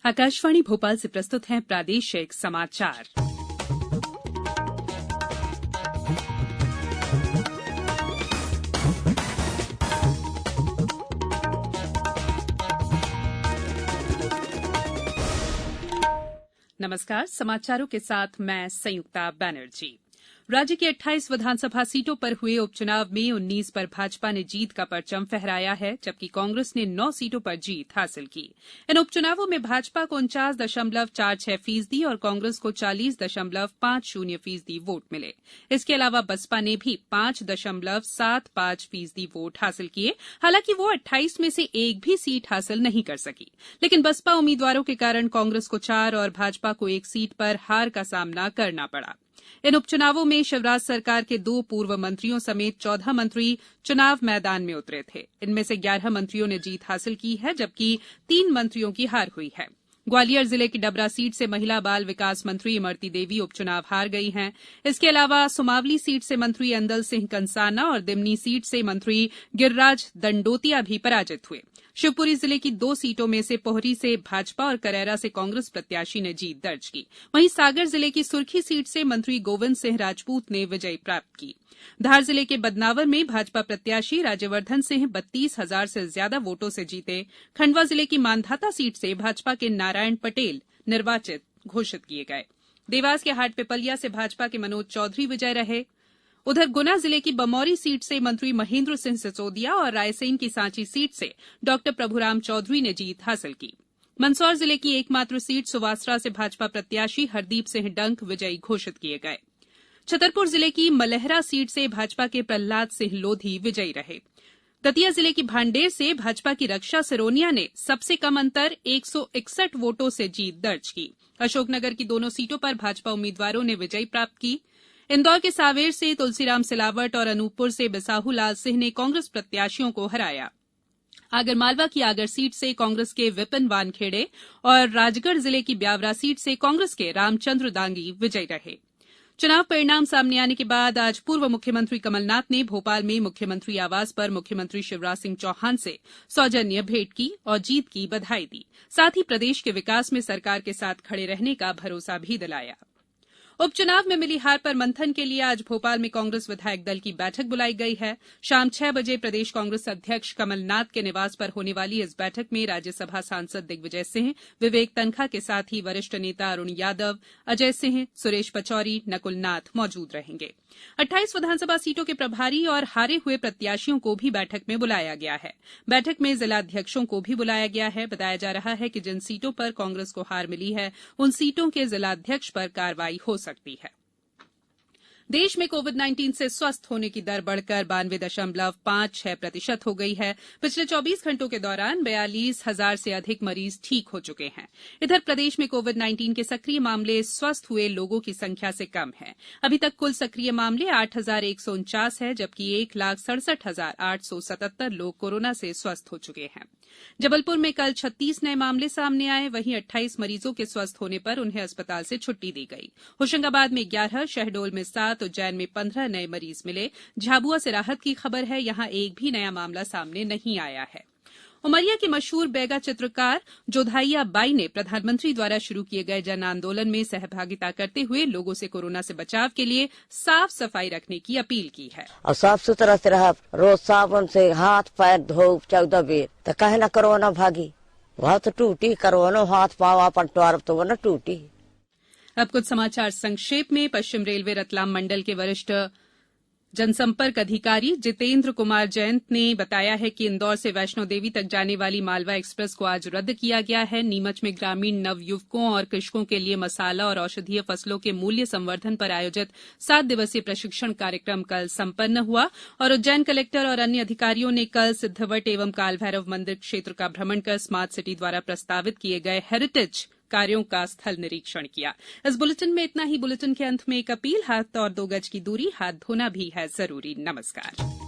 आकाशवाणी भोपाल से प्रस्तुत हैं प्रादेशिक समाचार। नमस्कार, समाचारों के साथ मैं संयुक्ता बनर्जी। राज्य की 28 विधानसभा सीटों पर हुए उपचुनाव में 19 पर भाजपा ने जीत का परचम फहराया है, जबकि कांग्रेस ने 9 सीटों पर जीत हासिल की। इन उपचुनावों में भाजपा को 49.46% और कांग्रेस को 40.50% वोट मिले। इसके अलावा बसपा ने भी 5.75% वोट हासिल किए। हालांकि वो 28 में से एक भी सीट हासिल नहीं कर सकी, लेकिन बसपा उम्मीदवारों के कारण कांग्रेस को 4 और भाजपा को 1 सीट पर हार का सामना करना पड़ा। इन उपचुनावों में शिवराज सरकार के 2 पूर्व मंत्रियों समेत 14 मंत्री चुनाव मैदान में उतरे थे। इनमें से 11 मंत्रियों ने जीत हासिल की है, जबकि 3 मंत्रियों की हार हुई है। ग्वालियर जिले की डबरा सीट से महिला बाल विकास मंत्री इमरती देवी उपचुनाव हार गई हैं। इसके अलावा सुमावली सीट से मंत्री अंदल सिंह कंसाना और दिमनी सीट से मंत्री गिरिराज दंडोतिया भी पराजित हुए। शिवपुरी जिले की 2 सीटों में से पोहरी से भाजपा और करैरा से कांग्रेस प्रत्याशी ने जीत दर्ज की। वहीं सागर जिले की सुरखी सीट से मंत्री गोविंद सिंह राजपूत ने विजय प्राप्त की। धार जिले के बदनावर में भाजपा प्रत्याशी राज्यवर्धन सिंह 32,000 से ज्यादा वोटों से जीते। खंडवा जिले की मांधाता सीट से भाजपा के नारायण पटेल निर्वाचित घोषित किए गए। देवास के हाट पिपलिया से भाजपा के मनोज चौधरी विजय रहे। उधर गुना जिले की बमौरी सीट से मंत्री महेंद्र सिंह सिसोदिया और रायसेन की सांची सीट से डॉ प्रभुराम चौधरी ने जीत हासिल की। मंदसौर जिले की एकमात्र सीट सुवासरा से भाजपा प्रत्याशी हरदीप सिंह डंक विजयी घोषित किए गए। छतरपुर जिले की मलहरा सीट से भाजपा के प्रहलाद सिंह लोधी विजयी रहे। दतिया जिले की भांडेर से भाजपा की रक्षा सिरोनिया ने सबसे कम अंतर 161 वोटों से जीत दर्ज की। अशोकनगर की दोनों सीटों पर भाजपा उम्मीदवारों ने विजय प्राप्त की। इंदौर के सावेर से तुलसीराम सिलावट और अनूपपुर से बिसाहू लाल सिंह ने कांग्रेस प्रत्याशियों को हराया। आगरमालवा की आगर सीट से कांग्रेस के विपिन वानखेड़े और राजगढ़ जिले की ब्यावरा सीट से कांग्रेस के रामचंद्र दांगी विजयी रहे। चुनाव परिणाम सामने आने के बाद आज पूर्व मुख्यमंत्री कमलनाथ ने भोपाल में मुख्यमंत्री आवास पर मुख्यमंत्री शिवराज सिंह चौहान से सौजन्य भेंट की और जीत की बधाई दी। साथ ही प्रदेश के विकास में सरकार के साथ खड़े रहने का भरोसा भी दिलाया। उपचुनाव में मिली हार पर मंथन के लिए आज भोपाल में कांग्रेस विधायक दल की बैठक बुलाई गई है। शाम 6 बजे प्रदेश कांग्रेस अध्यक्ष कमलनाथ के निवास पर होने वाली इस बैठक में राज्यसभा सांसद दिग्विजय सिंह, विवेक तन्खा के साथ ही वरिष्ठ नेता अरुण यादव, अजय सिंह, सुरेश पचौरी, नकुल नाथ मौजूद रहेंगे। 28 विधानसभा सीटों के प्रभारी और हारे हुए प्रत्याशियों को भी बैठक में बुलाया गया है। बैठक में जिलाध्यक्षों को भी बुलाया गया है। बताया जा रहा है कि जिन सीटों पर कांग्रेस को हार मिली है, उन सीटों के जिलाध्यक्ष पर कार्रवाई हो सकती है। देश में कोविड-19 से स्वस्थ होने की दर बढ़कर 92.56% हो गई है। पिछले 24 घंटों के दौरान 42,000 से अधिक मरीज ठीक हो चुके हैं। इधर प्रदेश में कोविड-19 के सक्रिय मामले स्वस्थ हुए लोगों की संख्या से कम है। अभी तक कुल सक्रिय मामले 8,149 है, जबकि 1,67,877 लोग कोरोना से स्वस्थ हो चुके हैं। जबलपुर में कल 36 नए मामले सामने आए। वहीं 28 मरीजों के स्वस्थ होने पर उन्हें अस्पताल से छुट्टी दी गई। होशंगाबाद में 11, शहडोल में 7, उज्जैन में 15 नए मरीज मिले। झाबुआ से राहत की खबर है, यहां एक भी नया मामला सामने नहीं आया है। उमरिया के मशहूर बैगा चित्रकार जोधाइया बाई ने प्रधानमंत्री द्वारा शुरू किए गए जन आंदोलन में सहभागिता करते हुए लोगों से कोरोना से बचाव के लिए साफ सफाई रखने की अपील की है। और साफ सुथरा से रहा, रोज साबुन से हाथ पैर धो 14 बेर, तो कहे ना कोरोना भागी। वह तो टूटी कोरोना, हाथ पाव अपन टोर तो वो न टूटी। अब कुछ समाचार संक्षेप में। पश्चिम रेलवे रतलाम मंडल के वरिष्ठ जनसंपर्क अधिकारी जितेंद्र कुमार जयंत ने बताया है कि इंदौर से वैष्णो देवी तक जाने वाली मालवा एक्सप्रेस को आज रद्द किया गया है। नीमच में ग्रामीण नवयुवकों और कृषकों के लिए मसाला और औषधीय फसलों के मूल्य संवर्धन पर आयोजित 7 दिवसीय प्रशिक्षण कार्यक्रम कल संपन्न हुआ और उज्जैन कलेक्टर और अन्य अधिकारियों ने कल सिद्धवट एवं कालभैरव मंदिर क्षेत्र का भ्रमण कर स्मार्ट सिटी द्वारा प्रस्तावित किए गए हेरिटेज कार्यों का स्थल निरीक्षण किया। इस बुलेटिन में इतना ही। बुलेटिन के अंत में एक अपील, हाथ और 2 गज की दूरी, हाथ धोना भी है जरूरी। नमस्कार।